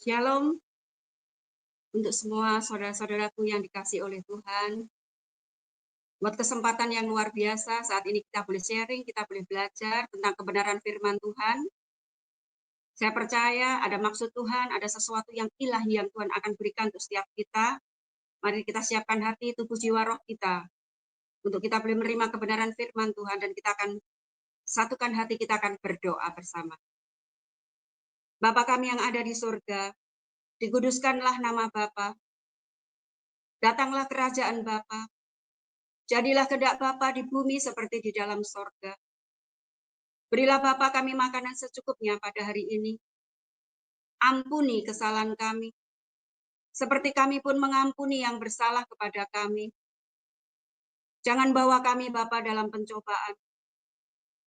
Shalom untuk semua saudara-saudaraku yang dikasihi oleh Tuhan. Buat kesempatan yang luar biasa, saat ini kita boleh sharing, kita boleh belajar tentang kebenaran firman Tuhan. Saya percaya ada maksud Tuhan, ada sesuatu yang ilahi yang Tuhan akan berikan untuk setiap kita. Mari kita siapkan hati, tubuh, jiwa, roh kita. Untuk kita boleh menerima kebenaran firman Tuhan dan kita akan satukan hati, kita akan berdoa bersama. Bapa kami yang ada di surga, dikuduskanlah nama Bapa. Datanglah kerajaan Bapa. Jadilah kehendak Bapa di bumi seperti di dalam sorga. Berilah Bapa kami makanan secukupnya pada hari ini. Ampuni kesalahan kami, seperti kami pun mengampuni yang bersalah kepada kami. Jangan bawa kami Bapa dalam pencobaan,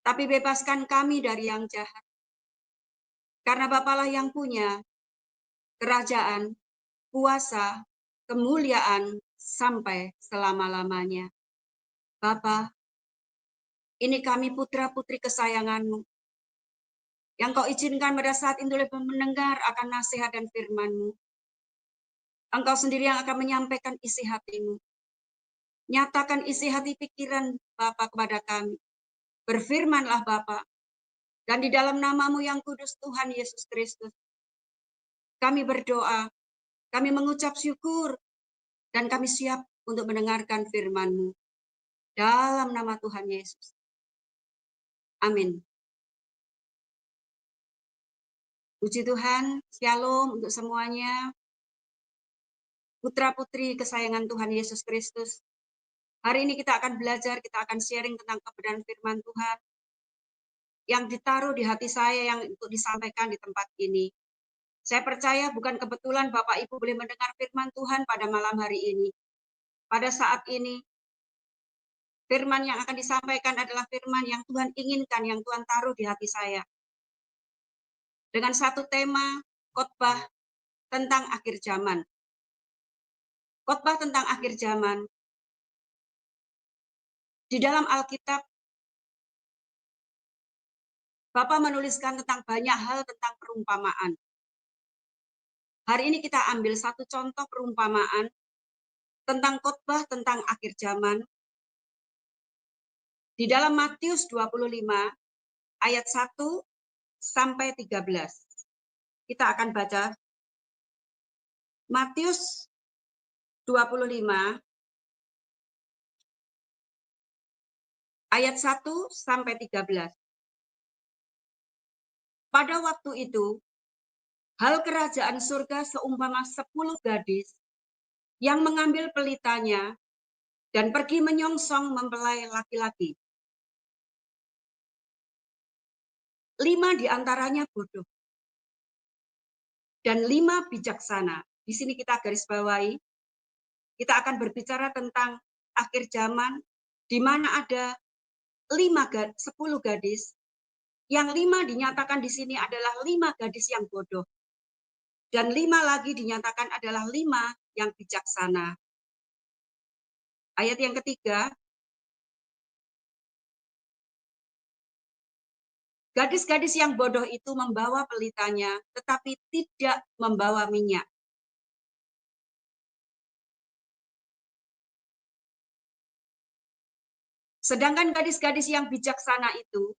tapi bebaskan kami dari yang jahat. Karena Bapalah yang punya kerajaan, kuasa, kemuliaan sampai selama-lamanya. Bapa, ini kami putra-putri kesayangan-Mu, yang Kau izinkan pada saat ini boleh mendengar akan nasihat dan firman-Mu. Engkau sendiri yang akan menyampaikan isi hati-Mu. Nyatakan isi hati pikiran Bapa kepada kami. Berfirmanlah Bapa, dan di dalam nama-Mu yang kudus Tuhan Yesus Kristus, kami berdoa, kami mengucap syukur, dan kami siap untuk mendengarkan firman-Mu. Dalam nama Tuhan Yesus. Amin. Puji Tuhan, shalom untuk semuanya. Putra-putri kesayangan Tuhan Yesus Kristus. Hari ini kita akan belajar, kita akan sharing tentang kebenaran firman Tuhan yang ditaruh di hati saya yang untuk disampaikan di tempat ini. Saya percaya bukan kebetulan Bapak Ibu boleh mendengar firman Tuhan pada malam hari ini. Pada saat ini, firman yang akan disampaikan adalah firman yang Tuhan inginkan, yang Tuhan taruh di hati saya. Dengan satu tema, khotbah tentang akhir zaman. Khotbah tentang akhir zaman. Di dalam Alkitab, Bapak menuliskan tentang banyak hal tentang perumpamaan. Hari ini kita ambil satu contoh perumpamaan tentang khotbah tentang akhir zaman. Di dalam Matius 25 ayat 1 sampai 13. Kita akan baca Matius 25 ayat 1 sampai 13. Pada waktu itu, hal kerajaan surga seumpama 10 gadis yang mengambil pelitanya dan pergi menyongsong mempelai laki-laki. 5 diantaranya bodoh dan 5 bijaksana. Di sini kita garis bawahi, kita akan berbicara tentang akhir zaman, di mana ada 10 gadis, yang 5 dinyatakan di sini adalah 5 gadis yang bodoh, dan 5 lagi dinyatakan adalah 5 yang bijaksana. Ayat yang ketiga, gadis-gadis yang bodoh itu membawa pelitanya, tetapi tidak membawa minyak. Sedangkan gadis-gadis yang bijaksana itu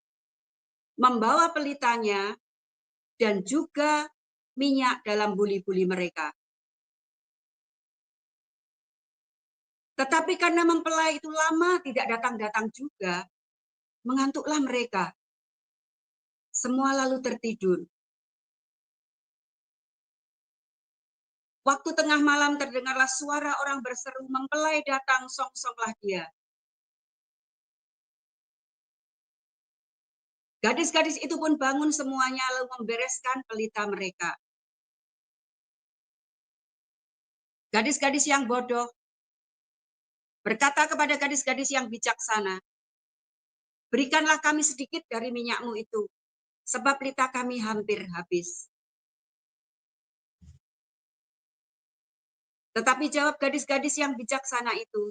membawa pelitanya dan juga minyak dalam buli-buli mereka. Tetapi karena mempelai itu lama tidak datang-datang juga, mengantuklah mereka. Semua lalu tertidur. Waktu tengah malam terdengarlah suara orang berseru, mempelai datang, songsonglah dia. Gadis-gadis itu pun bangun semuanya lalu membereskan pelita mereka. Gadis-gadis yang bodoh berkata kepada gadis-gadis yang bijaksana, berikanlah kami sedikit dari minyakmu itu, sebab pelita kami hampir habis. Tetapi jawab gadis-gadis yang bijaksana itu,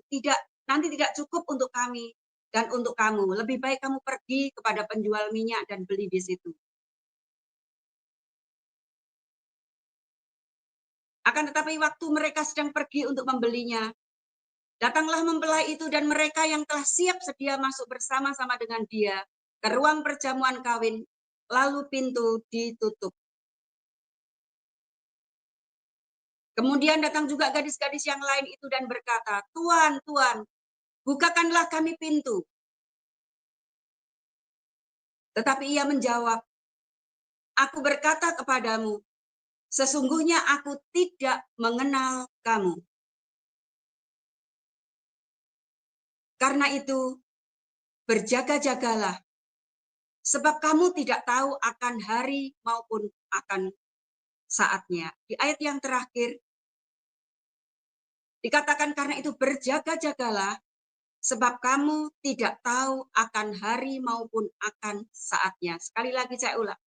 nanti tidak cukup untuk kami dan untuk kamu. Lebih baik kamu pergi kepada penjual minyak dan beli di situ. Akan tetapi waktu mereka sedang pergi untuk membelinya, datanglah mempelai itu dan mereka yang telah siap sedia masuk bersama-sama dengan dia ke ruang perjamuan kawin, lalu pintu ditutup. Kemudian datang juga gadis-gadis yang lain itu dan berkata, "Tuan, Tuan, bukakanlah kami pintu." Tetapi ia menjawab, "Aku berkata kepadamu, sesungguhnya aku tidak mengenal kamu. Karena itu, berjaga-jagalah, sebab kamu tidak tahu akan hari maupun akan saatnya." Di ayat yang terakhir, dikatakan karena itu berjaga-jagalah, sebab kamu tidak tahu akan hari maupun akan saatnya. Sekali lagi saya ulang.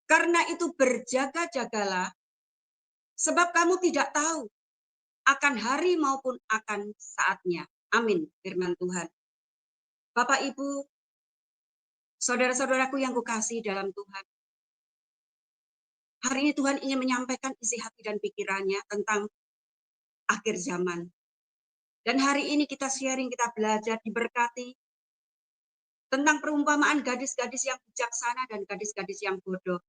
Karena itu berjaga-jagalah, sebab kamu tidak tahu akan hari maupun akan saatnya. Amin, firman Tuhan. Bapak, Ibu, saudara-saudaraku yang kukasihi dalam Tuhan. Hari ini Tuhan ingin menyampaikan isi hati dan pikirannya tentang akhir zaman. Dan hari ini kita sharing, kita belajar, diberkati tentang perumpamaan gadis-gadis yang bijaksana dan gadis-gadis yang bodoh.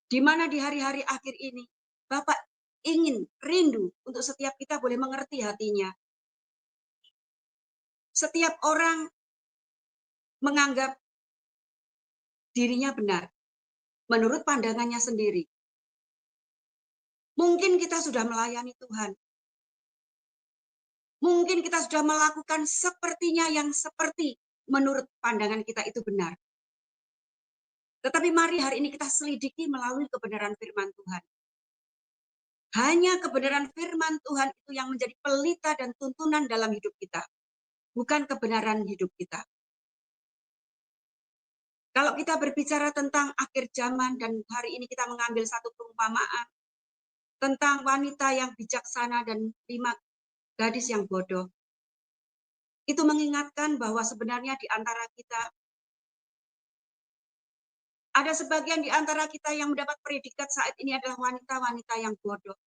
Di mana di hari-hari akhir ini, Bapak ingin, rindu untuk setiap kita boleh mengerti hatinya. Setiap orang menganggap dirinya benar, menurut pandangannya sendiri. Mungkin kita sudah melayani Tuhan. Mungkin kita sudah melakukan sepertinya yang seperti menurut pandangan kita itu benar. Tetapi mari hari ini kita selidiki melalui kebenaran firman Tuhan. Hanya kebenaran firman Tuhan itu yang menjadi pelita dan tuntunan dalam hidup kita. Bukan kebenaran hidup kita. Kalau kita berbicara tentang akhir zaman dan hari ini kita mengambil satu perumpamaan tentang wanita yang bijaksana dan 5 gadis yang bodoh. Itu mengingatkan bahwa sebenarnya di antara kita ada sebagian di antara kita yang mendapat predikat saat ini adalah wanita-wanita yang bodoh.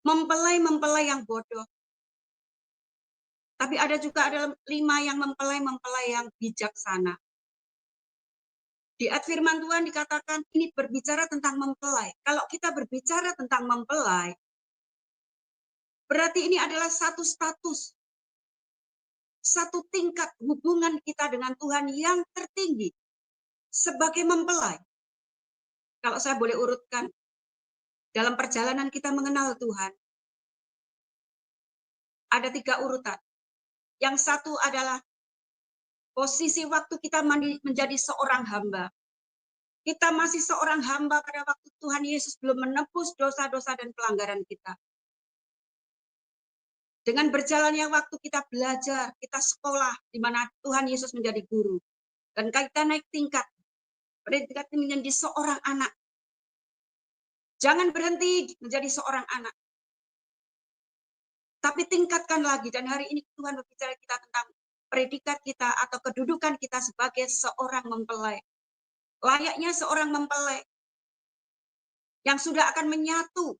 Mempelai-mempelai yang bodoh. Tapi ada juga adalah 5 yang mempelai-mempelai yang bijaksana. Di ayat firman Tuhan dikatakan ini berbicara tentang mempelai. Kalau kita berbicara tentang mempelai, berarti ini adalah satu status, satu tingkat hubungan kita dengan Tuhan yang tertinggi sebagai mempelai. Kalau saya boleh urutkan, dalam perjalanan kita mengenal Tuhan, ada 3 urutan. Yang satu adalah posisi waktu kita menjadi seorang hamba. Kita masih seorang hamba pada waktu Tuhan Yesus belum menebus dosa-dosa dan pelanggaran kita. Dengan berjalannya waktu kita belajar, kita sekolah, di mana Tuhan Yesus menjadi guru. Dan kita naik tingkat, menjadi seorang anak. Jangan berhenti menjadi seorang anak. Tapi tingkatkan lagi, dan hari ini Tuhan berbicara kita tentang predikat kita atau kedudukan kita sebagai seorang mempelai. Layaknya seorang mempelai yang sudah akan menyatu.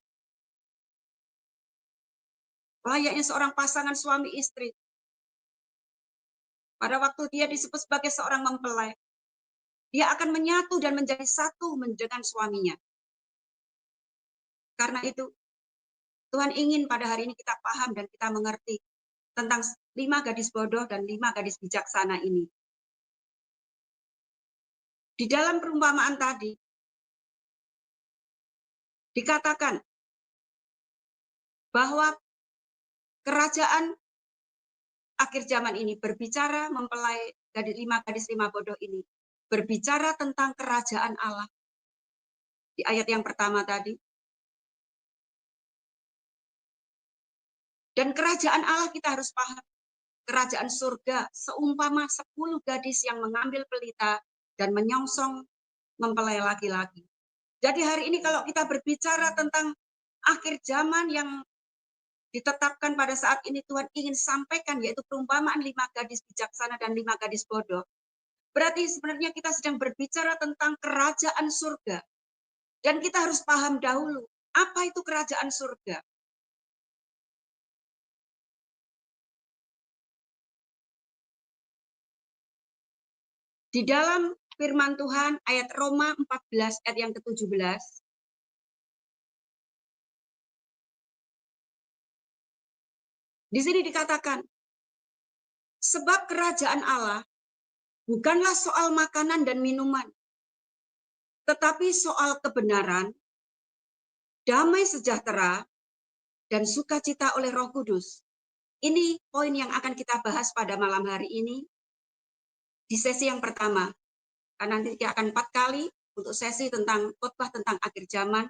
Layaknya seorang pasangan suami istri. Pada waktu dia disebut sebagai seorang mempelai, dia akan menyatu dan menjadi satu dengan suaminya. Karena itu, Tuhan ingin pada hari ini kita paham dan kita mengerti tentang 5 gadis bodoh dan 5 gadis bijaksana ini. Di dalam perumpamaan tadi, dikatakan bahwa kerajaan akhir zaman ini berbicara mempelai dari 5 gadis 5 bodoh ini. Berbicara tentang kerajaan Allah. Di ayat yang pertama tadi. Dan kerajaan Allah kita harus paham. Kerajaan surga seumpama 10 gadis yang mengambil pelita dan menyongsong mempelai laki-laki. Jadi hari ini kalau kita berbicara tentang akhir zaman yang ditetapkan pada saat ini Tuhan ingin sampaikan, yaitu perumpamaan 5 gadis bijaksana dan 5 gadis bodoh. Berarti sebenarnya kita sedang berbicara tentang kerajaan surga. Dan kita harus paham dahulu, Apa itu kerajaan surga? Di dalam firman Tuhan ayat Roma 14 ayat yang ke-17, di sini dikatakan, sebab kerajaan Allah bukanlah soal makanan dan minuman, tetapi soal kebenaran, damai sejahtera, dan sukacita oleh Roh Kudus. Ini poin yang akan kita bahas pada malam hari ini di sesi yang pertama. Karena nanti kita akan 4 kali untuk sesi tentang khotbah tentang akhir zaman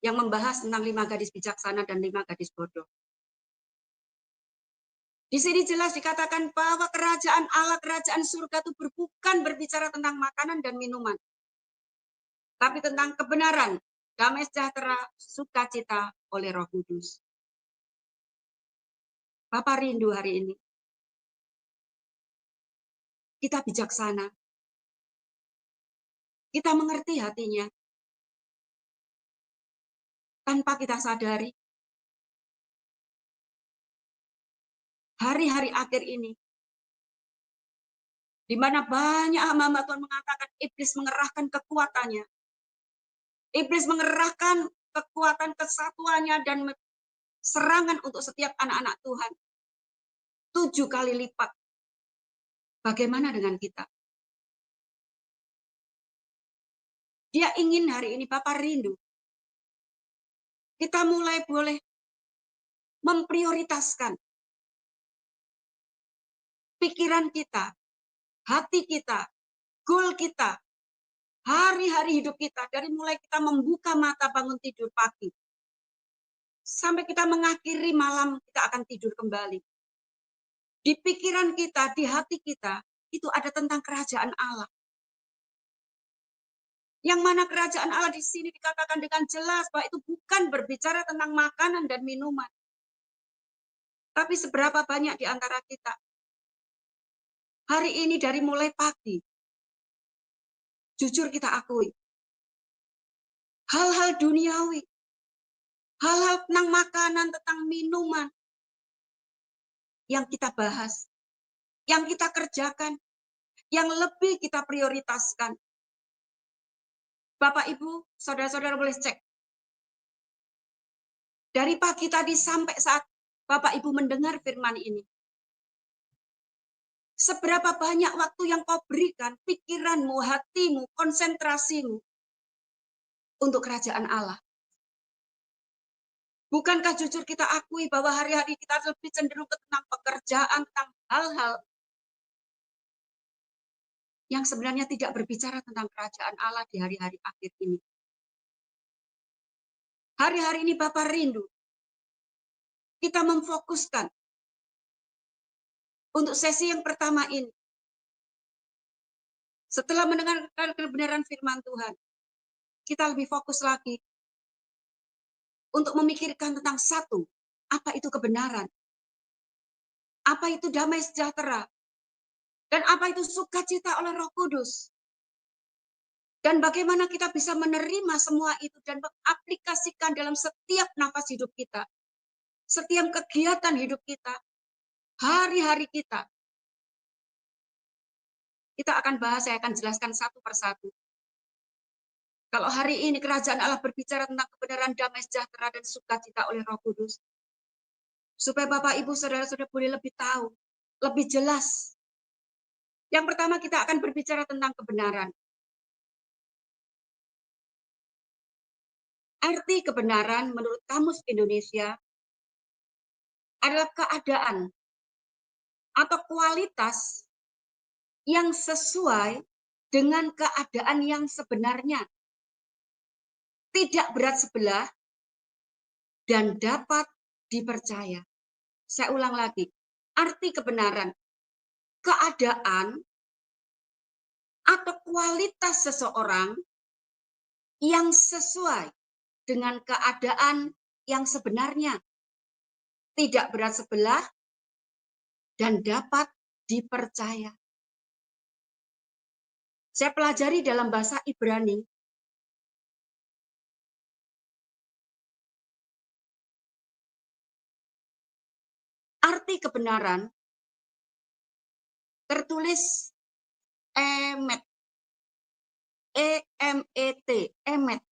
yang membahas tentang 5 gadis bijaksana dan 5 gadis bodoh. Di sini jelas dikatakan bahwa kerajaan Allah, kerajaan surga itu bukan berbicara tentang makanan dan minuman, tapi tentang kebenaran, damai sejahtera, sukacita oleh Roh Kudus. Bapak rindu hari ini. Kita bijaksana. Kita mengerti hatinya. Tanpa kita sadari. Hari-hari akhir ini. Di mana banyak hamba Tuhan mengatakan iblis mengerahkan kekuatannya. Iblis mengerahkan kekuatan kesatuannya dan serangan untuk setiap anak-anak Tuhan. 7 kali lipat. Bagaimana dengan kita? Dia ingin hari ini Bapak rindu. Kita mulai boleh memprioritaskan pikiran kita, hati kita, goal kita, hari-hari hidup kita, dari mulai kita membuka mata bangun tidur pagi, sampai kita mengakhiri malam kita akan tidur kembali. Di pikiran kita, di hati kita, itu ada tentang kerajaan Allah. Yang mana kerajaan Allah di sini dikatakan dengan jelas bahwa itu bukan berbicara tentang makanan dan minuman. Tapi seberapa banyak di antara kita hari ini dari mulai pagi, jujur kita akui, hal-hal duniawi, hal-hal tentang makanan, tentang minuman, yang kita bahas, yang kita kerjakan, yang lebih kita prioritaskan. Bapak, Ibu, saudara-saudara boleh cek. Dari pagi tadi sampai saat Bapak, Ibu mendengar firman ini. Seberapa banyak waktu yang kau berikan, pikiranmu, hatimu, konsentrasimu untuk kerajaan Allah. Bukankah jujur kita akui bahwa hari-hari kita lebih cenderung tentang pekerjaan, tentang hal-hal yang sebenarnya tidak berbicara tentang kerajaan Allah di hari-hari akhir ini. Hari-hari ini Bapak rindu. Kita memfokuskan untuk sesi yang pertama ini. Setelah mendengarkan kebenaran firman Tuhan, kita lebih fokus lagi untuk memikirkan tentang satu, apa itu kebenaran? Apa itu damai sejahtera? Dan apa itu sukacita oleh Roh Kudus? Dan bagaimana kita bisa menerima semua itu dan mengaplikasikan dalam setiap nafas hidup kita. Setiap kegiatan hidup kita. Hari-hari kita. Kita akan bahas, saya akan jelaskan satu persatu. Kalau hari ini kerajaan Allah berbicara tentang kebenaran, damai sejahtera, dan sukacita oleh Roh Kudus. Supaya Bapak, Ibu, Saudara-saudara boleh lebih tahu. Lebih jelas. Yang pertama kita akan berbicara tentang kebenaran. Arti kebenaran menurut Kamus Indonesia adalah keadaan atau kualitas yang sesuai dengan keadaan yang sebenarnya. Tidak berat sebelah dan dapat dipercaya. Saya ulang lagi. Arti kebenaran, keadaan atau kualitas seseorang yang sesuai dengan keadaan yang sebenarnya. Tidak berat sebelah dan dapat dipercaya. Saya pelajari dalam bahasa Ibrani. arti kebenaran tertulis emet, EMET, emet,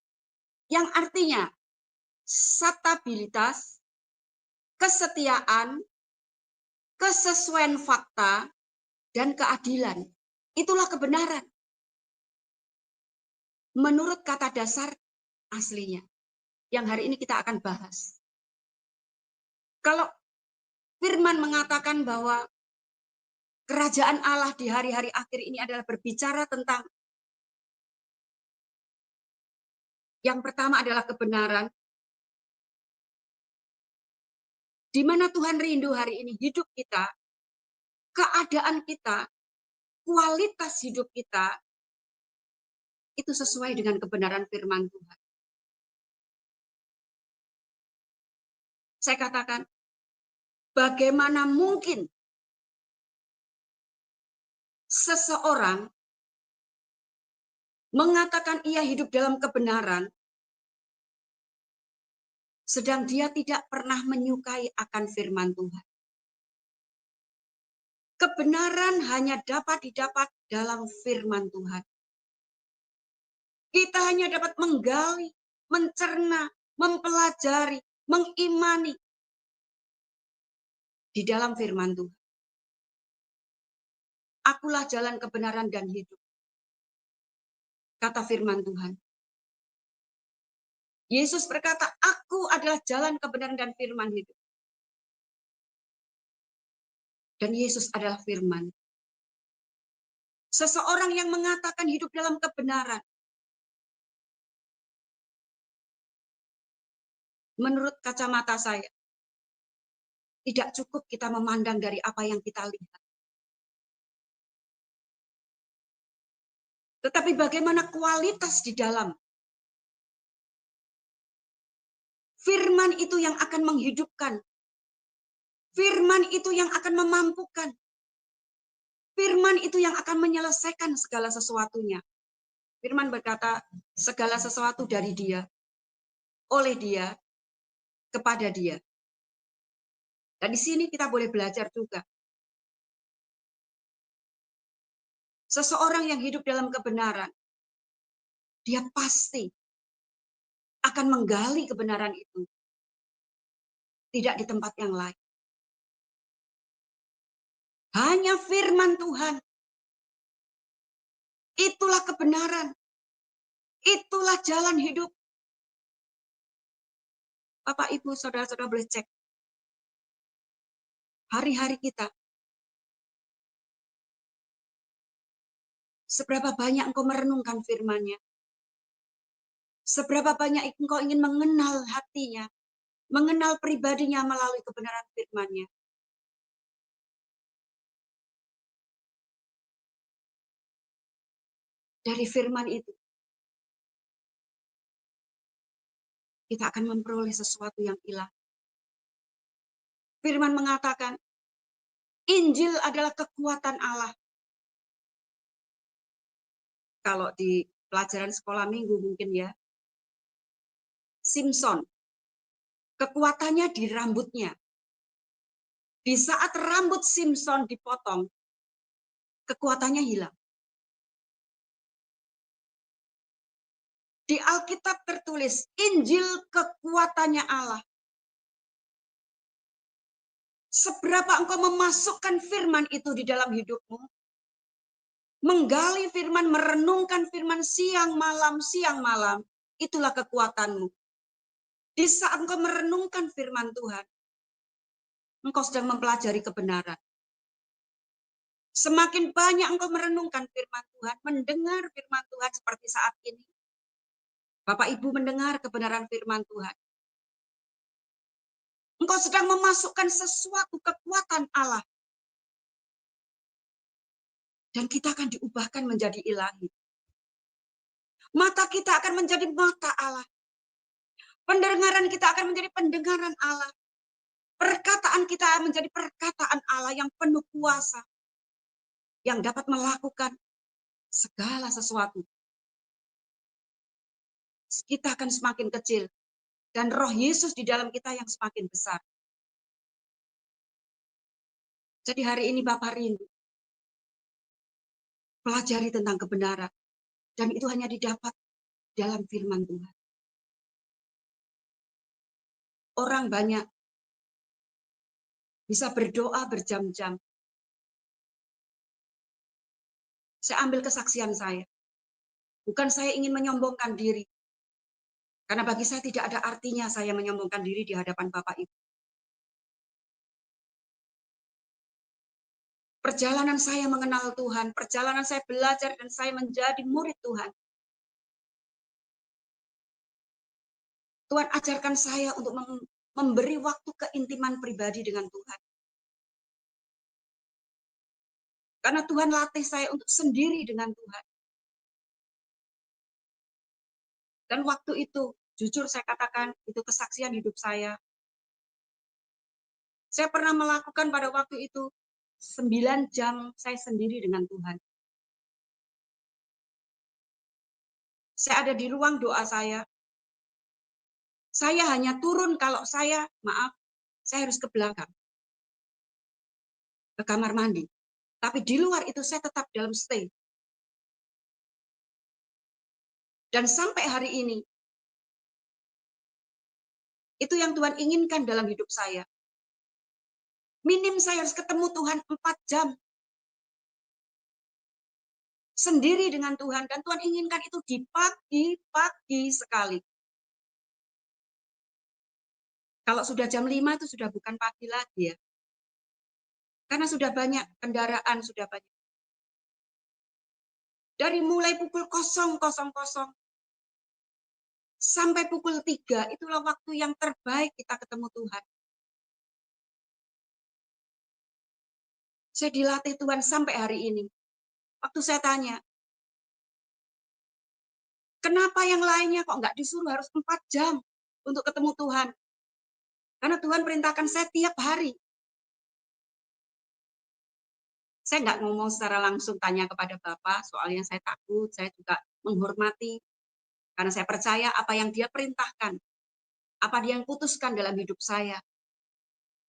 yang artinya stabilitas, kesetiaan, kesesuaian fakta, dan keadilan. Itulah kebenaran. Menurut kata dasar aslinya, yang hari ini kita akan bahas. Kalau firman mengatakan bahwa kerajaan Allah di hari-hari akhir ini adalah berbicara tentang yang pertama adalah kebenaran, di mana Tuhan rindu hari ini hidup kita, keadaan kita, kualitas hidup kita, itu sesuai dengan kebenaran firman Tuhan. Saya katakan, bagaimana mungkin seseorang mengatakan ia hidup dalam kebenaran, sedang dia tidak pernah menyukai akan firman Tuhan. Kebenaran hanya dapat didapat dalam firman Tuhan. Kita hanya dapat menggali, mencerna, mempelajari, mengimani di dalam firman Tuhan. Akulah jalan kebenaran dan hidup, kata firman Tuhan. Yesus berkata, aku adalah jalan kebenaran dan firman hidup. Dan Yesus adalah firman. Seseorang yang mengatakan hidup dalam kebenaran, menurut kacamata saya, tidak cukup kita memandang dari apa yang kita lihat. Tetapi bagaimana kualitas di dalam firman itu yang akan menghidupkan. Firman itu yang akan memampukan. Firman itu yang akan menyelesaikan segala sesuatunya. Firman berkata, segala sesuatu dari Dia, oleh Dia, kepada Dia. Dan di sini kita boleh belajar juga. Seseorang yang hidup dalam kebenaran, dia pasti akan menggali kebenaran itu. Tidak di tempat yang lain. Hanya firman Tuhan. Itulah kebenaran. Itulah jalan hidup. Bapak, Ibu, saudara-saudara boleh cek. Hari-hari kita. Seberapa banyak engkau merenungkan firman-Nya. Seberapa banyak engkau ingin mengenal hatinya. Mengenal pribadinya melalui kebenaran firman-Nya. Dari firman itu, kita akan memperoleh sesuatu yang ilahi. Firman mengatakan, Injil adalah kekuatan Allah. Kalau di pelajaran sekolah minggu mungkin ya. Simpson, kekuatannya di rambutnya. Di saat rambut Simpson dipotong, kekuatannya hilang. Di Alkitab tertulis, Injil kekuatannya Allah. Seberapa engkau memasukkan firman itu di dalam hidupmu, menggali firman, merenungkan firman siang malam, itulah kekuatanmu. Di saat engkau merenungkan firman Tuhan, engkau sedang mempelajari kebenaran. Semakin banyak engkau merenungkan firman Tuhan, mendengar firman Tuhan seperti saat ini. Bapak Ibu mendengar kebenaran firman Tuhan. Engkau sedang memasukkan sesuatu kekuatan Allah. Dan kita akan diubahkan menjadi ilahi. Mata kita akan menjadi mata Allah. Pendengaran kita akan menjadi pendengaran Allah. Perkataan kita menjadi perkataan Allah yang penuh kuasa. Yang dapat melakukan segala sesuatu. Kita akan semakin kecil. Dan roh Yesus di dalam kita yang semakin besar. Jadi hari ini Bapak rindu pelajari tentang kebenaran. Dan itu hanya didapat dalam firman Tuhan. Orang banyak bisa berdoa berjam-jam. Saya ambil kesaksian saya. Bukan saya ingin menyombongkan diri. Karena bagi saya tidak ada artinya saya menyombongkan diri di hadapan Bapak Ibu. Perjalanan saya mengenal Tuhan, perjalanan saya belajar dan saya menjadi murid Tuhan. Tuhan ajarkan saya untuk memberi waktu keintiman pribadi dengan Tuhan. Karena Tuhan latih saya untuk sendiri dengan Tuhan. Dan waktu itu, jujur saya katakan, itu kesaksian hidup saya. Saya pernah melakukan pada waktu itu 9 jam saya sendiri dengan Tuhan. Saya ada di ruang doa saya. Saya hanya turun kalau saya harus ke belakang, ke kamar mandi. Tapi di luar itu saya tetap dalam stay. Dan sampai hari ini, itu yang Tuhan inginkan dalam hidup saya. Minim saya harus ketemu Tuhan 4 jam. Sendiri dengan Tuhan. Dan Tuhan inginkan itu di pagi sekali. Kalau sudah jam 5 itu sudah bukan pagi lagi ya. Karena sudah banyak kendaraan, sudah banyak. Dari mulai pukul 00.00 sampai pukul 3, itulah waktu yang terbaik kita ketemu Tuhan. Saya dilatih Tuhan sampai hari ini. Waktu saya tanya, kenapa yang lainnya kok nggak disuruh harus 4 jam untuk ketemu Tuhan? Karena Tuhan perintahkan saya tiap hari. Saya nggak ngomong secara langsung tanya kepada Bapak, soalnya saya takut, saya juga menghormati. Karena saya percaya apa yang Dia perintahkan, apa Dia yang putuskan dalam hidup saya,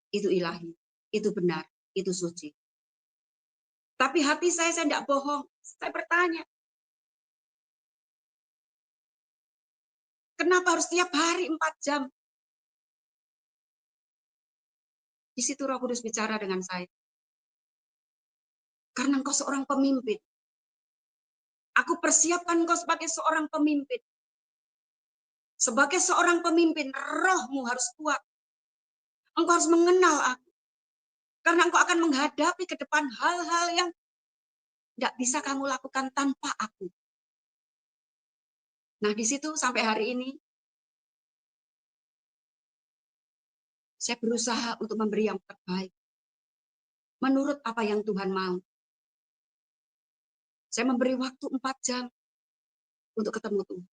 itu ilahi, itu benar, itu suci. Tapi hati saya tidak bohong. Saya bertanya, kenapa harus tiap hari 4 jam? Di situ Roh Kudus bicara dengan saya. Karena engkau seorang pemimpin. Aku persiapkan engkau sebagai seorang pemimpin. Sebagai seorang pemimpin, rohmu harus kuat. Engkau harus mengenal aku. Karena engkau akan menghadapi ke depan hal-hal yang tidak bisa kamu lakukan tanpa aku. Nah, di situ sampai hari ini, saya berusaha untuk memberi yang terbaik. Menurut apa yang Tuhan mau. Saya memberi waktu 4 jam untuk ketemu Tuhan.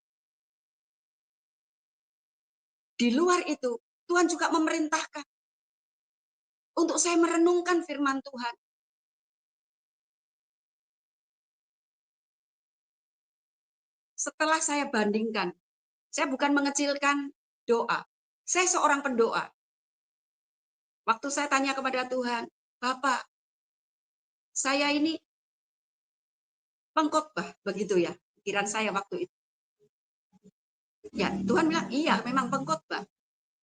Di luar itu, Tuhan juga memerintahkan untuk saya merenungkan firman Tuhan. Setelah saya bandingkan, saya bukan mengecilkan doa. Saya seorang pendoa. Waktu saya tanya kepada Tuhan, Bapak, saya ini pengkhotbah, begitu ya, pikiran saya waktu itu. Ya, Tuhan bilang, iya memang pengkhotbah.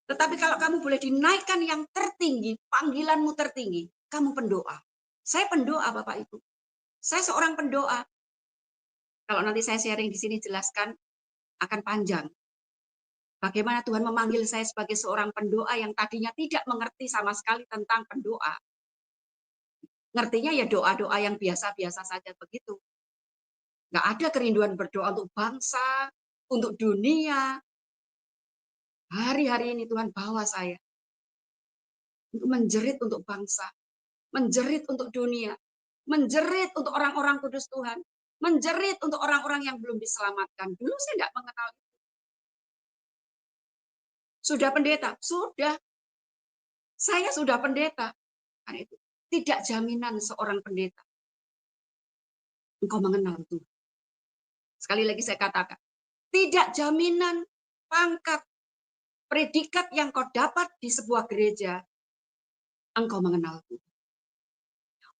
Tetapi kalau kamu boleh dinaikkan yang tertinggi, panggilanmu tertinggi, kamu pendoa. Saya pendoa, Bapak Ibu. Saya seorang pendoa. Kalau nanti saya sharing di sini jelaskan, akan panjang. Bagaimana Tuhan memanggil saya sebagai seorang pendoa yang tadinya tidak mengerti sama sekali tentang pendoa. Ngertinya ya doa-doa yang biasa-biasa saja begitu. Nggak ada kerinduan berdoa untuk bangsa, untuk dunia. Hari-hari ini Tuhan bawa saya untuk menjerit untuk bangsa, menjerit untuk dunia, menjerit untuk orang-orang kudus Tuhan, menjerit untuk orang-orang yang belum diselamatkan. Dulu saya nggak mengenal. Sudah pendeta? Sudah. Saya sudah pendeta. Karena itu tidak jaminan seorang pendeta engkau mengenal Tuhan. Sekali lagi saya katakan, tidak jaminan pangkat predikat yang kau dapat di sebuah gereja engkau mengenal Tuhan.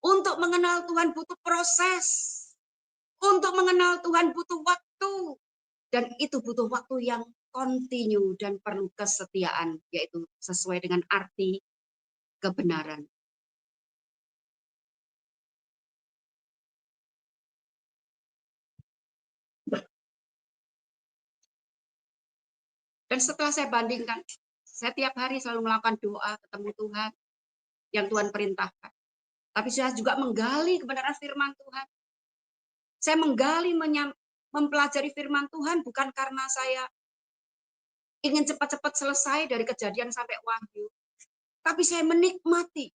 Untuk mengenal Tuhan butuh proses. Untuk mengenal Tuhan butuh waktu. Dan itu butuh waktu yang kontinu dan perlu kesetiaan, yaitu sesuai dengan arti kebenaran. Dan setelah saya bandingkan, saya tiap hari selalu melakukan doa ketemu Tuhan yang Tuhan perintahkan. Tapi saya juga menggali kebenaran firman Tuhan. Saya menggali, mempelajari firman Tuhan bukan karena saya ingin cepat-cepat selesai dari Kejadian sampai Wahyu. Tapi saya menikmati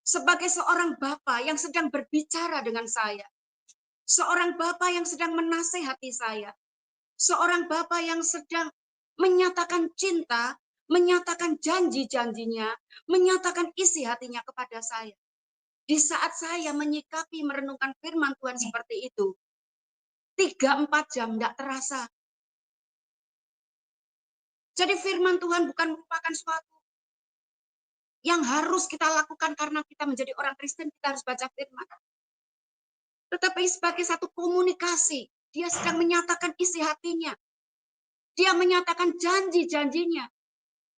sebagai seorang bapa yang sedang berbicara dengan saya. Seorang bapa yang sedang menasehati saya. Seorang bapa yang sedang menyatakan cinta, menyatakan janji-janjinya, menyatakan isi hatinya kepada saya. Di saat saya menyikapi, merenungkan firman Tuhan seperti itu, 3-4 jam tidak terasa. Jadi firman Tuhan bukan merupakan suatu yang harus kita lakukan karena kita menjadi orang Kristen, kita harus baca firman. Tetapi sebagai satu komunikasi, dia sedang menyatakan isi hatinya. Dia menyatakan janji-janjinya.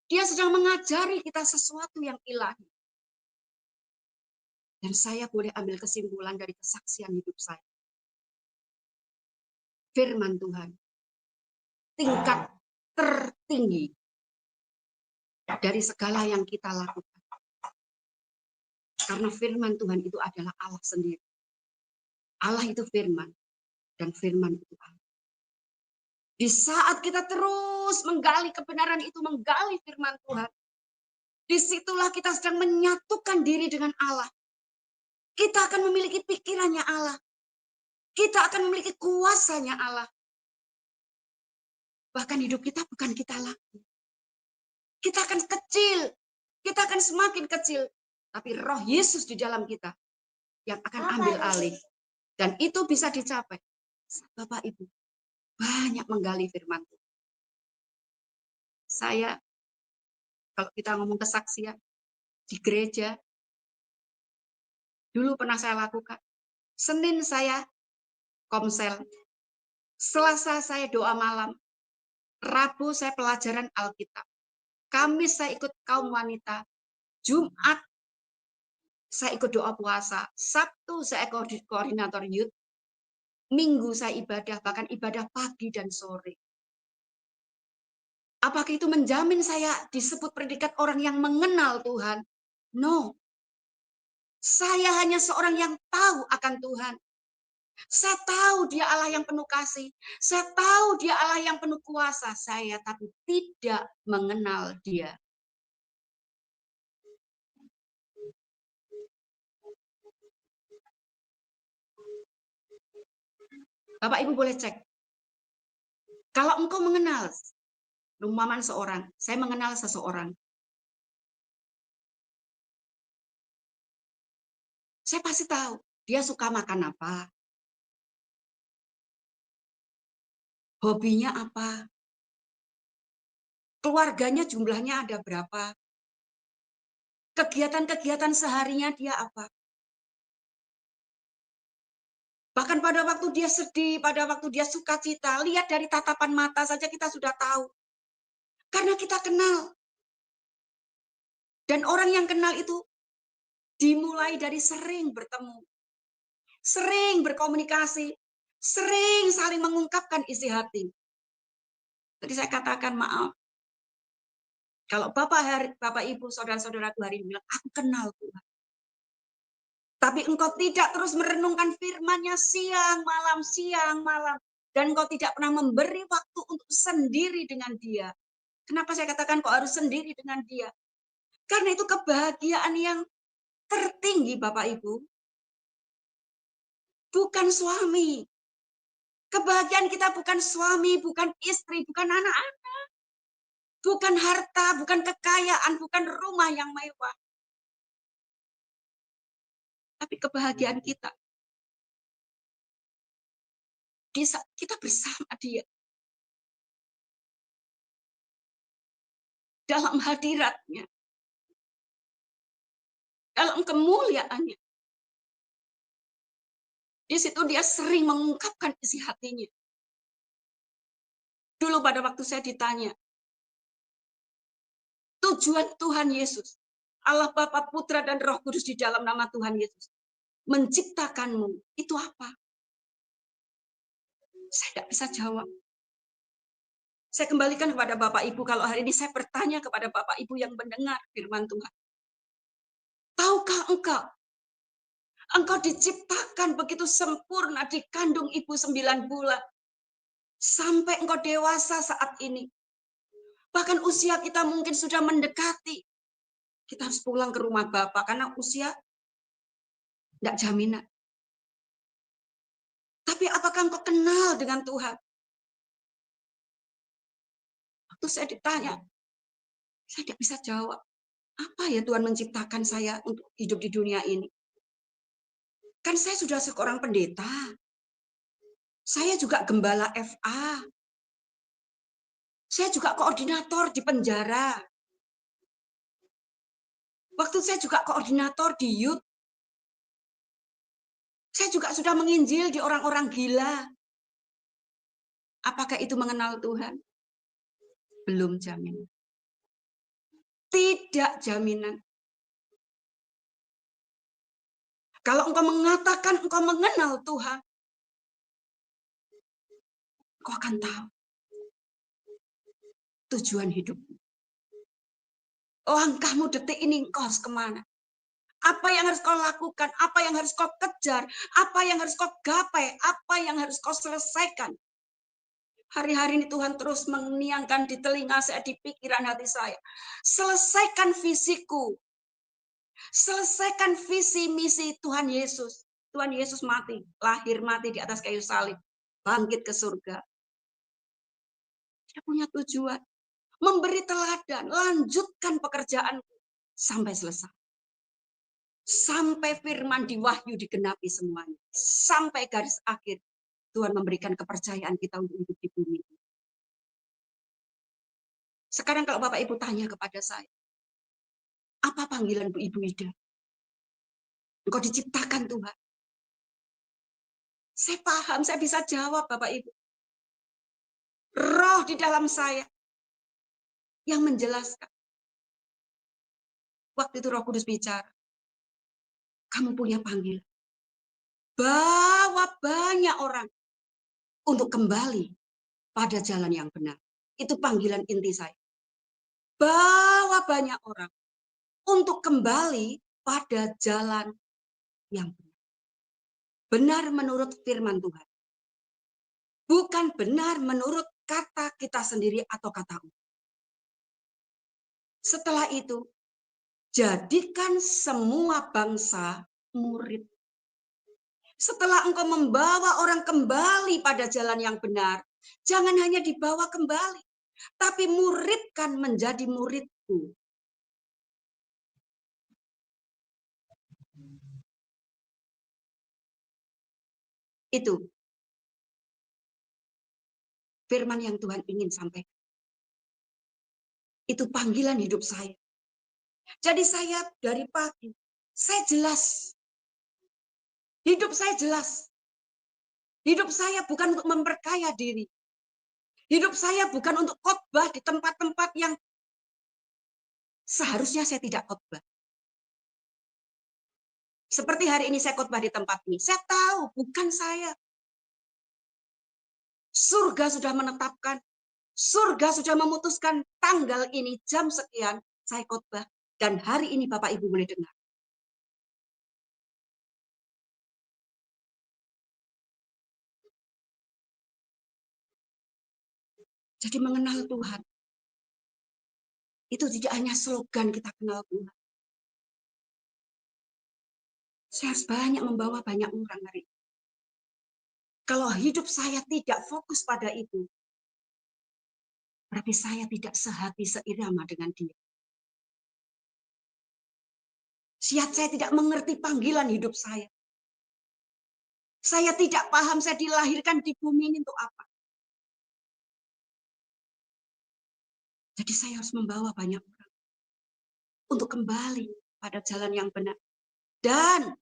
Dia sedang mengajari kita sesuatu yang ilahi. Dan saya boleh ambil kesimpulan dari kesaksian hidup saya. Firman Tuhan. Tingkat tertinggi dari segala yang kita lakukan. Karena firman Tuhan itu adalah Allah sendiri. Allah itu firman. Dan firman itu Allah. Di saat kita terus menggali kebenaran itu, menggali firman Tuhan, disitulah kita sedang menyatukan diri dengan Allah. Kita akan memiliki pikirannya Allah. Kita akan memiliki kuasanya Allah. Bahkan hidup kita bukan kita lagi. Kita akan kecil. Kita akan semakin kecil. Tapi roh Yesus di dalam kita yang akan ambil alih. Dan itu bisa dicapai. Bapak Ibu, banyak menggali firman Tuhan. Saya, kalau kita ngomong kesaksian, di gereja, dulu pernah saya lakukan. Senin saya komsel. Selasa saya doa malam. Rabu saya pelajaran Alkitab. Kamis saya ikut kaum wanita. Jumat saya ikut doa puasa. Sabtu saya koordinator youth. Minggu saya ibadah, bahkan ibadah pagi dan sore. Apakah itu menjamin saya disebut predikat orang yang mengenal Tuhan? No. Saya hanya seorang yang tahu akan Tuhan. Saya tahu dia Allah yang penuh kasih. Saya tahu dia Allah yang penuh kuasa. Saya tapi tidak mengenal dia. Bapak Ibu boleh cek. Kalau engkau mengenal, umpama seorang, saya mengenal seseorang. Saya pasti tahu dia suka makan apa. Hobinya apa. Keluarganya jumlahnya ada berapa. Kegiatan-kegiatan seharinya dia apa. Bahkan pada waktu dia sedih, pada waktu dia sukacita, lihat dari tatapan mata saja kita sudah tahu. Karena kita kenal. Dan orang yang kenal itu dimulai dari sering bertemu. Sering berkomunikasi. Sering saling mengungkapkan isi hati. Jadi saya katakan maaf. Kalau Bapak Ibu, saudara-saudaraku hari ini bilang, aku kenal Tuhan. Tapi engkau tidak terus merenungkan firman-Nya siang, malam. Dan engkau tidak pernah memberi waktu untuk sendiri dengan dia. Kenapa saya katakan kau harus sendiri dengan dia? Karena itu kebahagiaan yang tertinggi, Bapak Ibu. Bukan suami. Kebahagiaan kita bukan suami, bukan istri, bukan anak-anak. Bukan harta, bukan kekayaan, bukan rumah yang mewah. Tapi kebahagiaan kita. Kita bersama dia. Dalam hadiratnya. Dalam kemuliaannya. Di situ dia sering mengungkapkan isi hatinya. Dulu pada waktu saya ditanya, tujuan Tuhan Yesus, Allah Bapa, Putra, dan Roh Kudus di dalam nama Tuhan Yesus, menciptakanmu, itu apa? Saya tidak bisa jawab. Saya kembalikan kepada Bapak Ibu, kalau hari ini saya bertanya kepada Bapak Ibu yang mendengar firman Tuhan. Tahukah engkau diciptakan begitu sempurna di kandung ibu 9 bulan. Sampai engkau dewasa saat ini. Bahkan usia kita mungkin sudah mendekati. Kita harus pulang ke rumah Bapak karena usia tidak jaminan. Tapi apakah engkau kenal dengan Tuhan? Waktu saya ditanya, saya tidak bisa jawab. Apa ya Tuhan menciptakan saya untuk hidup di dunia ini? Kan saya sudah seorang pendeta. Saya juga gembala FA. Saya juga koordinator di penjara. Waktu saya juga koordinator di youth. Saya juga sudah menginjil di orang-orang gila. Apakah itu mengenal Tuhan? Belum jaminan. Tidak jaminan. Kalau engkau mengatakan engkau mengenal Tuhan, engkau akan tahu tujuan hidupmu. Langkahmu detik ini engkau harus kemana? Apa yang harus kau lakukan? Apa yang harus kau kejar? Apa yang harus kau gapai? Apa yang harus kau selesaikan? Hari-hari ini Tuhan terus mengiangkan di telinga saya, di pikiran hati saya. Selesaikan visiku. Selesaikan visi misi Tuhan Yesus. Tuhan Yesus mati, lahir mati di atas kayu salib. Bangkit ke surga. Dia punya tujuan. Memberi teladan, lanjutkan pekerjaanku sampai selesai. Sampai firman di Wahyu digenapi semuanya. Sampai garis akhir Tuhan memberikan kepercayaan kita untuk hidup di bumi. Sekarang kalau Bapak Ibu tanya kepada saya, apa panggilan Bu Ibu Ida? Engkau diciptakan Tuhan. Saya paham, saya bisa jawab Bapak Ibu. Roh di dalam saya yang menjelaskan. Waktu itu Roh Kudus bicara, kamu punya panggilan. Bawa banyak orang untuk kembali pada jalan yang benar. Itu panggilan inti saya. Bawa banyak orang untuk kembali pada jalan yang benar. Benar menurut firman Tuhan. Bukan benar menurut kata kita sendiri atau kata Allah. Setelah itu, jadikan semua bangsa murid. Setelah engkau membawa orang kembali pada jalan yang benar, jangan hanya dibawa kembali, tapi muridkan menjadi muridku. Itu firman yang Tuhan ingin sampaikan. Itu panggilan hidup saya. Jadi saya dari pagi, saya jelas. Hidup saya jelas. Hidup saya bukan untuk memperkaya diri. Hidup saya bukan untuk khotbah di tempat-tempat yang seharusnya saya tidak khotbah. Seperti hari ini saya khotbah di tempat ini. Saya tahu bukan saya. Surga sudah menetapkan. Surga sudah memutuskan tanggal ini jam sekian saya khotbah. Dan hari ini Bapak Ibu boleh dengar. Jadi mengenal Tuhan. Itu tidak hanya slogan kita kenal Tuhan. Saya harus banyak membawa banyak orang hari ini. Kalau hidup saya tidak fokus pada itu, berarti saya tidak sehati seirama dengan dia. Siap saya tidak mengerti panggilan hidup saya. Saya tidak paham saya dilahirkan di bumi ini untuk apa. Jadi saya harus membawa banyak orang untuk kembali pada jalan yang benar. Dan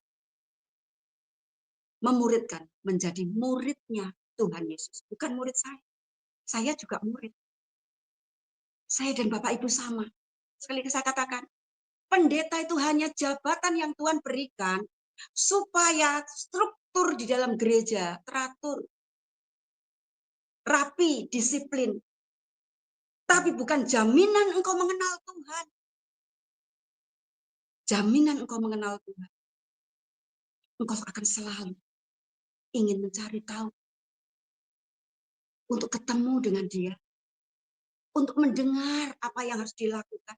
memuridkan, menjadi muridnya Tuhan Yesus. Bukan murid saya. Saya juga murid. Saya dan Bapak Ibu sama. Sekali saya katakan, pendeta itu hanya jabatan yang Tuhan berikan supaya struktur di dalam gereja teratur, rapi, disiplin. Tapi bukan jaminan engkau mengenal Tuhan. Jaminan engkau mengenal Tuhan. Engkau akan selalu ingin mencari tahu. Untuk ketemu dengan dia. Untuk mendengar apa yang harus dilakukan.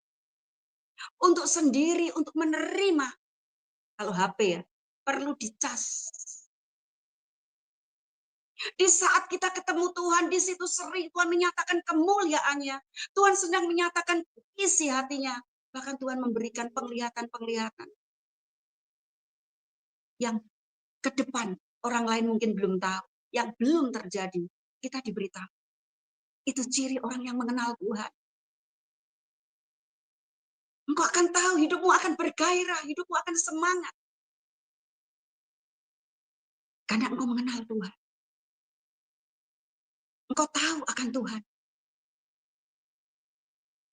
Untuk sendiri, untuk menerima. Kalau HP ya, perlu dicas. Di saat kita ketemu Tuhan, di situ sering Tuhan menyatakan kemuliaannya. Tuhan sedang menyatakan isi hatinya. Bahkan Tuhan memberikan penglihatan-penglihatan. Yang ke depan, orang lain mungkin belum tahu. Yang belum terjadi, kita diberitahu. Itu ciri orang yang mengenal Tuhan. Engkau akan tahu, hidupmu akan bergairah, hidupmu akan semangat. Karena engkau mengenal Tuhan. Engkau tahu akan Tuhan.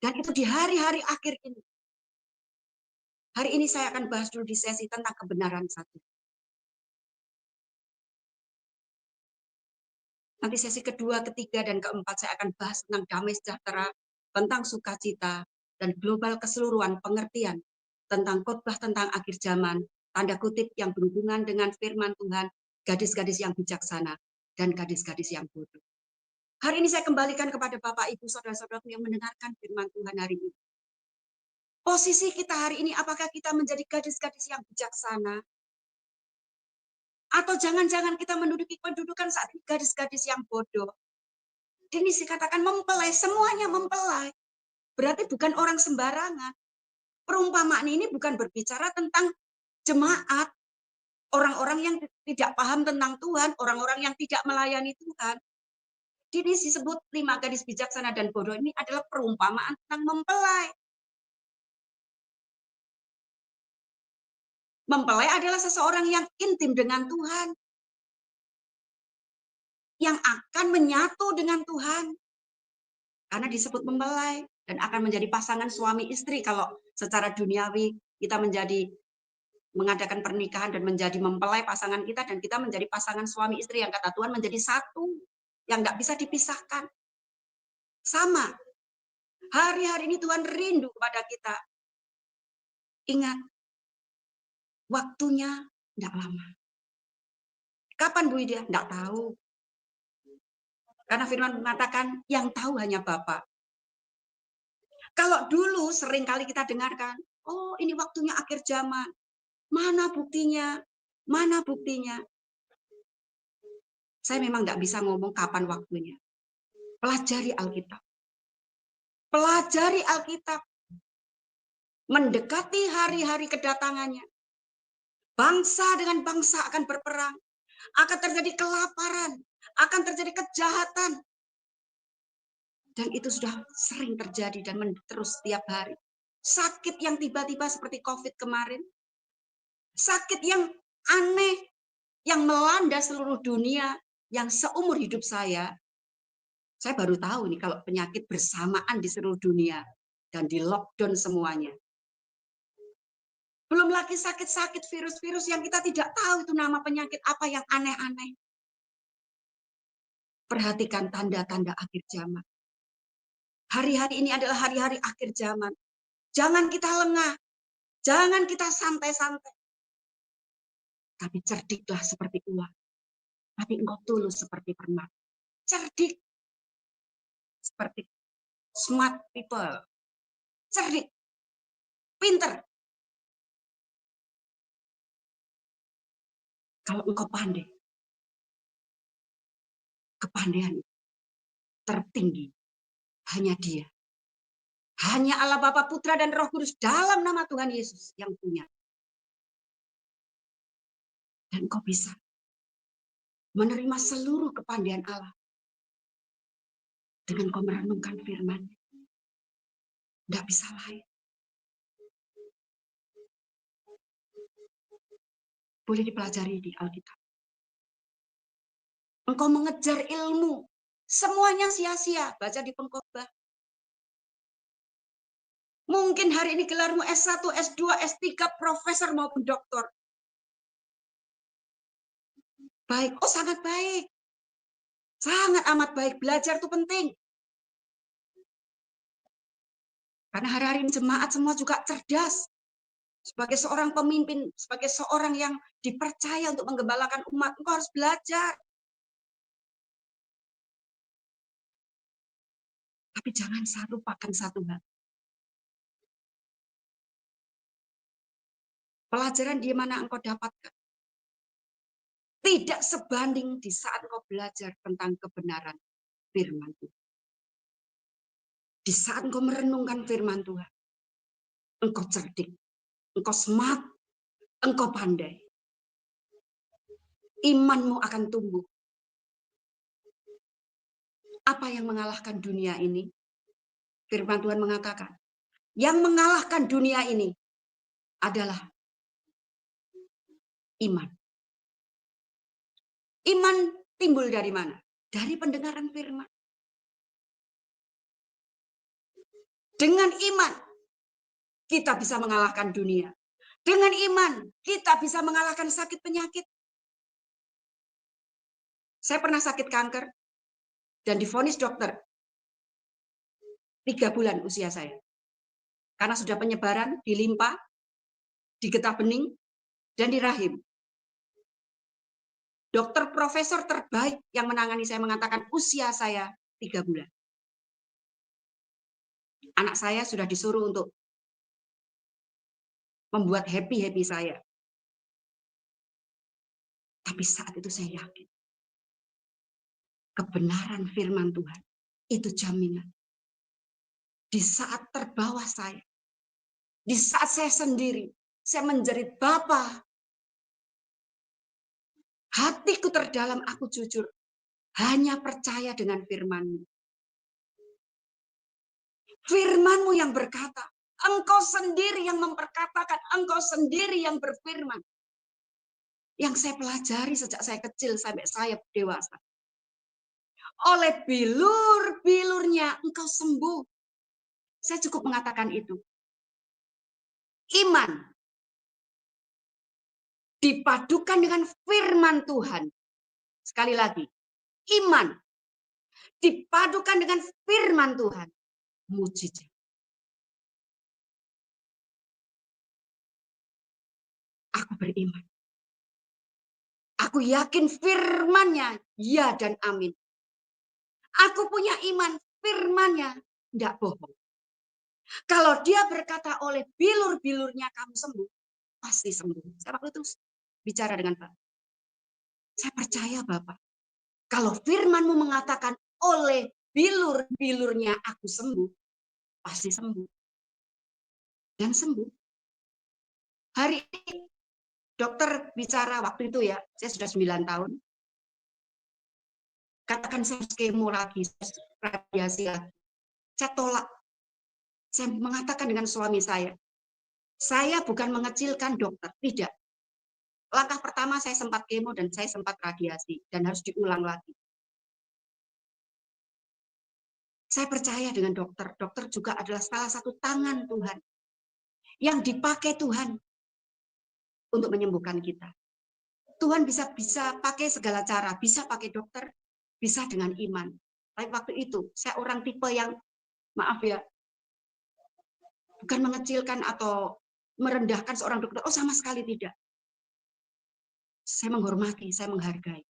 Dan itu di hari-hari akhir ini. Hari ini saya akan bahas dulu di sesi tentang kebenaran satu. Nanti sesi kedua, ketiga, dan keempat saya akan bahas tentang damai sejahtera, tentang sukacita, dan global keseluruhan pengertian tentang khotbah tentang akhir zaman, tanda kutip yang berhubungan dengan firman Tuhan, gadis-gadis yang bijaksana, dan gadis-gadis yang bodoh. Hari ini saya kembalikan kepada Bapak, Ibu, Saudara-saudaraku yang mendengarkan firman Tuhan hari ini. Posisi kita hari ini, apakah kita menjadi gadis-gadis yang bijaksana? Atau jangan-jangan kita menduduki kedudukan saat ini gadis-gadis yang bodoh? Ini dikatakan mempelai, semuanya mempelai. Berarti bukan orang sembarangan. Perumpamaan ini bukan berbicara tentang jemaat, orang-orang yang tidak paham tentang Tuhan, orang-orang yang tidak melayani Tuhan. Ini disebut 5 gadis bijaksana dan bodoh ini adalah perumpamaan tentang mempelai. Mempelai adalah seseorang yang intim dengan Tuhan. Yang akan menyatu dengan Tuhan. Karena disebut mempelai dan akan menjadi pasangan suami istri. Kalau secara duniawi kita mengadakan pernikahan dan menjadi mempelai pasangan kita, dan kita menjadi pasangan suami istri yang kata Tuhan menjadi satu, yang nggak bisa dipisahkan. Sama. Hari-hari ini Tuhan rindu kepada kita. Ingat, waktunya nggak lama. Kapan Bu Ida? Nggak tahu. Karena firman mengatakan yang tahu hanya Bapa. Kalau dulu sering kali kita dengarkan, oh ini waktunya akhir zaman. Mana buktinya? Mana buktinya? Saya memang nggak bisa ngomong kapan waktunya. Pelajari Alkitab. Pelajari Alkitab. Mendekati hari-hari kedatangannya. Bangsa dengan bangsa akan berperang. Akan terjadi kelaparan. Akan terjadi kejahatan. Dan itu sudah sering terjadi dan terus setiap hari. Sakit yang tiba-tiba seperti COVID kemarin. Sakit yang aneh. Yang melanda seluruh dunia. Yang seumur hidup saya baru tahu nih kalau penyakit bersamaan di seluruh dunia. Dan di lockdown semuanya. Belum lagi sakit-sakit virus-virus yang kita tidak tahu itu nama penyakit apa yang aneh-aneh. Perhatikan tanda-tanda akhir zaman. Hari-hari ini adalah hari-hari akhir zaman. Jangan kita lengah. Jangan kita santai-santai. Tapi cerdiklah seperti ular. Tapi engkau tulus seperti permata. Cerdik. Seperti smart people. Cerdik. Pinter. Kalau engkau pandai. Kepandaian tertinggi. Hanya dia. Hanya Allah Bapa, Putra, dan Roh Kudus dalam nama Tuhan Yesus yang punya. Dan kau bisa menerima seluruh kepandaian Allah. Dengan kau merenungkan firman. Tidak bisa lain. Boleh dipelajari di Alkitab. Engkau mengejar ilmu. Semuanya sia-sia. Baca di pengkhotbah. Mungkin hari ini gelarmu S1, S2, S3, profesor maupun doktor. Baik. Oh, sangat baik. Sangat amat baik. Belajar itu penting. Karena hari-hari ini jemaat semua juga cerdas. Sebagai seorang pemimpin, sebagai seorang yang dipercaya untuk menggembalakan umat, engkau harus belajar. Tapi jangan lupakan satu hal. Pelajaran di mana engkau dapatkan tidak sebanding di saat engkau belajar tentang kebenaran firman Tuhan. Di saat engkau merenungkan firman Tuhan, engkau cerdik, engkau smart, engkau pandai. Imanmu akan tumbuh. Apa yang mengalahkan dunia ini? Firman Tuhan mengatakan, yang mengalahkan dunia ini adalah iman. Iman timbul dari mana? Dari pendengaran firman. Dengan iman, kita bisa mengalahkan dunia. Dengan iman, kita bisa mengalahkan sakit penyakit. Saya pernah sakit kanker, dan divonis dokter 3 bulan usia saya. Karena sudah penyebaran di limpa, di getah bening, dan di rahim. Dokter profesor terbaik yang menangani saya mengatakan usia saya 3 bulan. Anak saya sudah disuruh untuk membuat happy-happy saya. Tapi saat itu saya yakin, kebenaran firman Tuhan itu jaminan. Di saat terbawah saya, di saat saya sendiri, saya menjerit, Bapa, hatiku terdalam aku jujur, hanya percaya dengan firman-Mu. Firman-Mu yang berkata, Engkau sendiri yang memperkatakan, Engkau sendiri yang berfirman. Yang saya pelajari sejak saya kecil sampai saya dewasa. Oleh bilur-bilurnya engkau sembuh. Saya cukup mengatakan itu. Iman dipadukan dengan firman Tuhan. Sekali lagi, iman dipadukan dengan firman Tuhan. Mujizat. Aku beriman. Aku yakin firman-Nya ya dan amin. Aku punya iman firman-Nya tidak bohong. Kalau dia berkata oleh bilur-bilurnya kamu sembuh, pasti sembuh. Saya waktu itu bicara dengan Bapak. Saya percaya Bapak. Kalau firman-Mu mengatakan oleh bilur-bilurnya aku sembuh, pasti sembuh. Dan sembuh. Hari ini dokter bicara waktu itu ya, saya sudah 9 tahun. Katakan saya kemo lagi, radiasi lagi. Saya tolak. Saya mengatakan dengan suami saya bukan mengecilkan dokter, tidak. Langkah pertama saya sempat kemo dan saya sempat radiasi dan harus diulang lagi. Saya percaya dengan dokter. Dokter juga adalah salah satu tangan Tuhan yang dipakai Tuhan untuk menyembuhkan kita. Tuhan bisa pakai segala cara, bisa pakai dokter, bisa dengan iman. Tapi waktu itu saya orang tipe yang maaf ya, bukan mengecilkan atau merendahkan seorang dokter. Oh, sama sekali tidak. Saya menghormati, saya menghargai.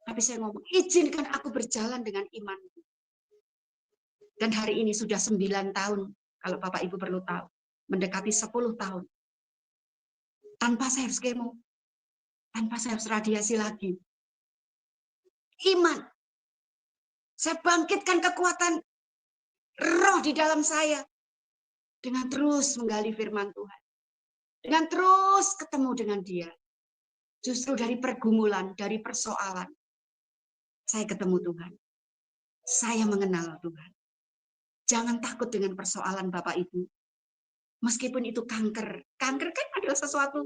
Tapi saya ngomong, izinkan aku berjalan dengan iman. Dan hari ini sudah 9 tahun, kalau Bapak Ibu perlu tahu. Mendekati 10 tahun. Tanpa saya harus kemo. Tanpa saya harus radiasi lagi. Iman. Saya bangkitkan kekuatan roh di dalam saya. Dengan terus menggali firman Tuhan. Dengan terus ketemu dengan dia. Justru dari pergumulan, dari persoalan. Saya ketemu Tuhan. Saya mengenal Tuhan. Jangan takut dengan persoalan Bapak Ibu. Meskipun itu kanker. Kanker kan adalah sesuatu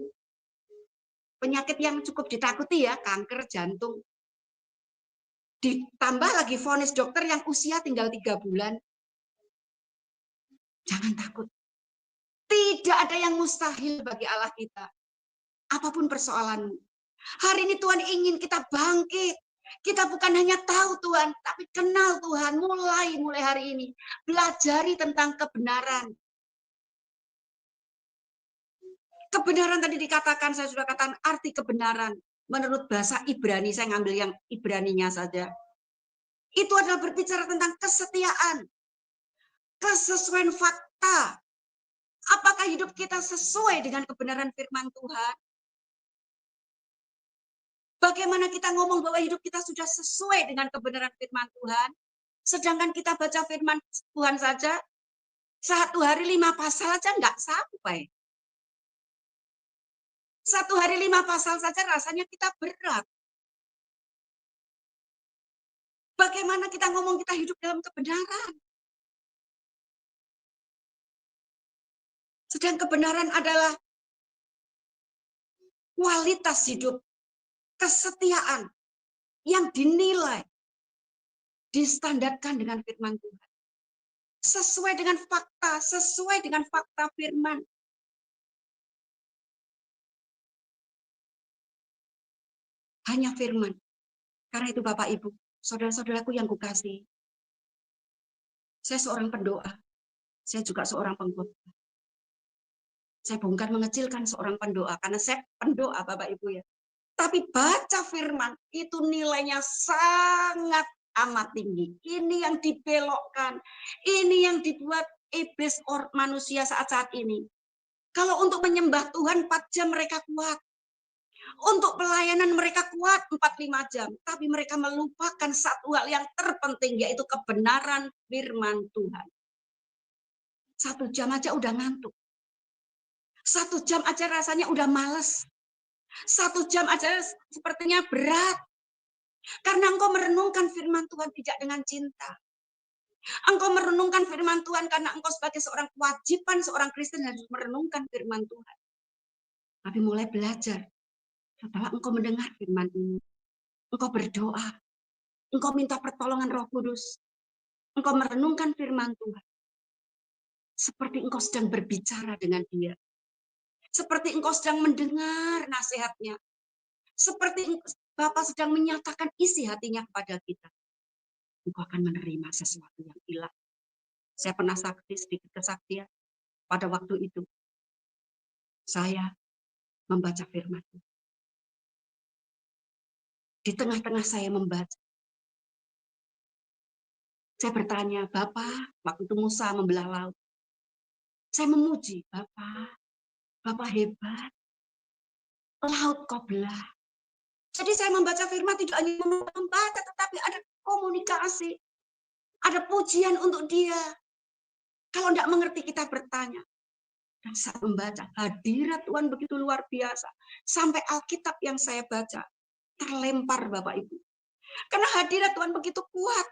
penyakit yang cukup ditakuti ya. Kanker jantung. Ditambah lagi vonis dokter yang usia tinggal 3 bulan. Jangan takut. Tidak ada yang mustahil bagi Allah kita. Apapun persoalanmu. Hari ini Tuhan ingin kita bangkit. Kita bukan hanya tahu Tuhan, tapi kenal Tuhan mulai hari ini. Belajari tentang kebenaran. Kebenaran tadi dikatakan, saya sudah katakan arti kebenaran. Menurut bahasa Ibrani, saya ngambil yang Ibraninya saja. Itu adalah berbicara tentang kesetiaan. Kesesuaian fakta. Apakah hidup kita sesuai dengan kebenaran firman Tuhan? Bagaimana kita ngomong bahwa hidup kita sudah sesuai dengan kebenaran firman Tuhan? Sedangkan kita baca firman Tuhan saja, 1 hari 5 pasal saja nggak sampai. 1 hari 5 pasal saja rasanya kita berat. Bagaimana kita ngomong kita hidup dalam kebenaran? Sedang kebenaran adalah kualitas hidup, kesetiaan yang dinilai, distandarkan dengan firman Tuhan. Sesuai dengan fakta firman. Hanya firman. Karena itu Bapak Ibu, saudara-saudaraku yang kukasihi, saya seorang pendoa, saya juga seorang pengkhotbah. Saya bukan mengecilkan seorang pendoa, karena saya pendoa Bapak Ibu ya. Tapi baca firman, itu nilainya sangat amat tinggi. Ini yang dibelokkan, ini yang dibuat iblis manusia saat-saat ini. Kalau untuk menyembah Tuhan 4 jam mereka kuat. Untuk pelayanan mereka kuat 4-5 jam. Tapi mereka melupakan satu hal yang terpenting, yaitu kebenaran firman Tuhan. 1 jam aja udah ngantuk. 1 jam aja rasanya udah males. 1 jam aja sepertinya berat. Karena engkau merenungkan firman Tuhan tidak dengan cinta. Engkau merenungkan firman Tuhan karena engkau sebagai seorang kewajiban seorang Kristen harus merenungkan firman Tuhan. Tapi mulai belajar. Setelah engkau mendengar firman ini, engkau berdoa, engkau minta pertolongan Roh Kudus, engkau merenungkan firman Tuhan. Seperti engkau sedang berbicara dengan dia. Seperti engkau sedang mendengar nasihatnya. Seperti Bapa sedang menyatakan isi hatinya kepada kita. Engkau akan menerima sesuatu yang hilang. Saya pernah sakti sedikit kesaksian. Pada waktu itu, saya membaca firman. Di tengah-tengah saya membaca, saya bertanya, Bapak, waktu itu Musa membelah laut. Saya memuji, Bapak hebat, laut kau belah. Jadi saya membaca firman tidak hanya membaca, tetapi ada komunikasi, ada pujian untuk dia. Kalau tidak mengerti kita bertanya. Dan saat membaca, hadirat Tuhan begitu luar biasa. Sampai Alkitab yang saya baca, terlempar Bapak Ibu. Karena hadirat Tuhan begitu kuat.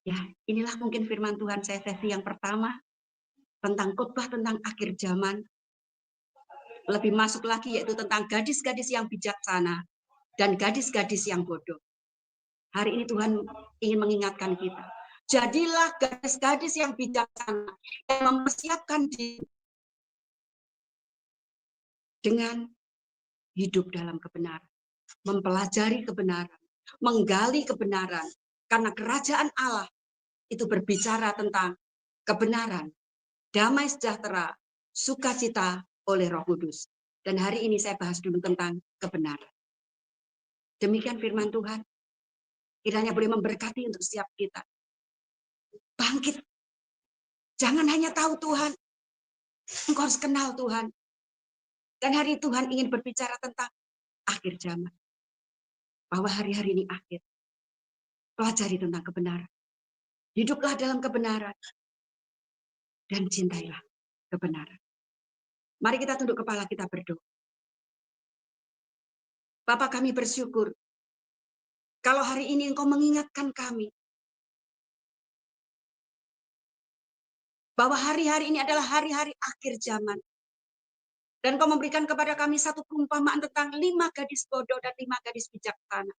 Ya, inilah mungkin firman Tuhan saya sesi yang pertama. Tentang khotbah tentang akhir zaman. Lebih masuk lagi yaitu tentang gadis-gadis yang bijaksana dan gadis-gadis yang bodoh. Hari ini Tuhan ingin mengingatkan kita. Jadilah gadis-gadis yang bijaksana, yang mempersiapkan diri dengan hidup dalam kebenaran, mempelajari kebenaran, menggali kebenaran, karena kerajaan Allah itu berbicara tentang kebenaran, damai sejahtera, sukacita oleh Roh Kudus. Dan hari ini saya bahas dulu tentang kebenaran. Demikian firman Tuhan. Kiranya boleh memberkati untuk setiap kita. Bangkit. Jangan hanya tahu Tuhan. Engkau harus kenal Tuhan. Dan hari Tuhan ingin berbicara tentang akhir zaman. Bahwa hari-hari ini akhir. Pelajari tentang kebenaran. Hiduplah dalam kebenaran. Dan cintailah kebenaran. Mari kita tunduk kepala, kita berdoa. Bapa, kami bersyukur. Kalau hari ini Engkau mengingatkan kami. Bahwa hari-hari ini adalah hari-hari akhir zaman. Dan Kau memberikan kepada kami satu perumpamaan tentang 5 gadis bodoh dan 5 gadis bijaksana.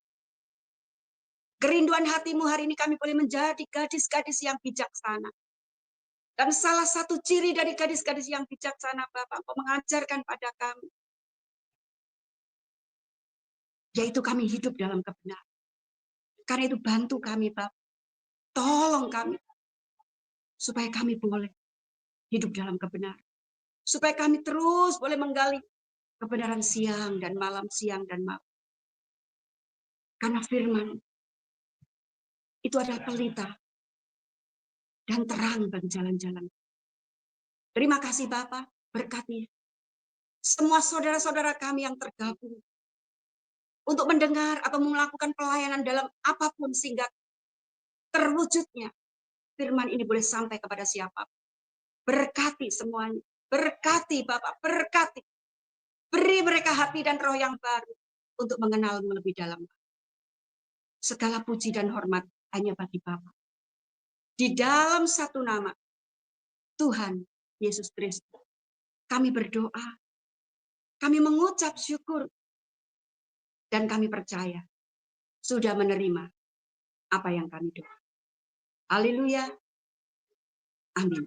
Kerinduan hatimu hari ini kami boleh menjadi gadis-gadis yang bijaksana. Dan salah satu ciri dari gadis-gadis yang bijaksana, Bapak, Kau mengajarkan pada kami, yaitu kami hidup dalam kebenaran. Karena itu bantu kami, Bapak. Tolong kami, supaya kami boleh hidup dalam kebenaran. Supaya kami terus boleh menggali kebenaran siang dan malam, siang dan malam. Karena firman itu adalah pelita dan terang bagi jalan-jalan. Terima kasih Bapak, berkati semua saudara-saudara kami yang tergabung untuk mendengar atau melakukan pelayanan dalam apapun sehingga terwujudnya firman ini boleh sampai kepada siapa. Berkati semuanya, berkati Bapak, berkati. Beri mereka hati dan roh yang baru untuk mengenalmu lebih dalam. Segala puji dan hormat hanya bagi Bapa. Di dalam satu nama, Tuhan Yesus Kristus. Kami berdoa, kami mengucap syukur, dan kami percaya sudah menerima apa yang kami doa. Haleluya. Amin.